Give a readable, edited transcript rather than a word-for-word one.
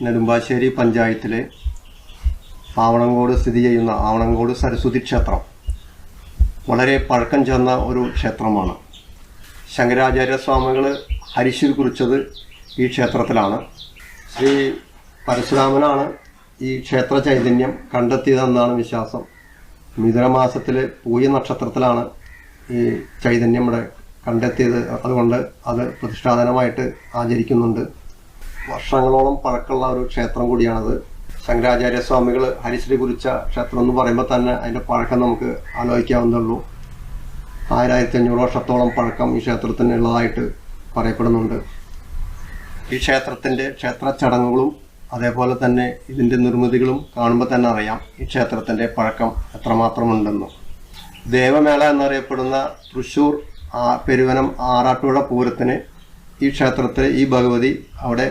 നെടുമ്പാശ്ശേരി പഞ്ചായത്തിലെ ആവണങ്കോട് സ്ഥിതി ചെയ്യുന്ന ആവണങ്കോട് സരസ്വതി ക്ഷേത്രം വളരെ പഴക്കം ചെന്ന ഒരു ക്ഷേത്രമാണ്. ശങ്കരാചാര്യസ്വാമികൾ ഹരിശ്രീ കുറിച്ചത് ഈ ക്ഷേത്രത്തിലാണ്. ശ്രീ പരശുരാമനാണ് ഈ ക്ഷേത്ര ചൈതന്യം കണ്ടെത്തിയതെന്നാണ് വിശ്വാസം. മിഥുനമാസത്തിലെ പൂയ നക്ഷത്രത്തിലാണ് ഈ ചൈതന്യം ഇവിടെ കണ്ടെത്തിയത്. അതുകൊണ്ട് അത് പ്രതിഷ്ഠാദനമായിട്ട് ആചരിക്കുന്നുണ്ട്. വർഷങ്ങളോളം പഴക്കമുള്ള ഒരു ക്ഷേത്രം കൂടിയാണത്. ശങ്കരാചാര്യസ്വാമികൾ ഹരിശ്രീ കുറിച്ച ക്ഷേത്രം എന്ന് പറയുമ്പോൾ തന്നെ അതിൻ്റെ പഴക്കം നമുക്ക് ആലോചിക്കാവുന്നതുള്ളൂ. 1500 വർഷത്തോളം പഴക്കം ഈ ക്ഷേത്രത്തിന് ഉള്ളതായിട്ട് പറയപ്പെടുന്നുണ്ട്. ഈ ക്ഷേത്രത്തിൻ്റെ ക്ഷേത്ര ചടങ്ങുകളും അതേപോലെ തന്നെ ഇതിൻ്റെ നിർമ്മിതികളും കാണുമ്പോൾ തന്നെ അറിയാം ഈ ക്ഷേത്രത്തിൻ്റെ പഴക്കം എത്രമാത്രമുണ്ടെന്നും. ദേവമേള എന്നറിയപ്പെടുന്ന തൃശ്ശൂർ പെരുവനം ആറാട്ടുപുഴ പൂരത്തിന് ഈ ക്ഷേത്രത്തിൽ ഈ ഭഗവതി അവിടെ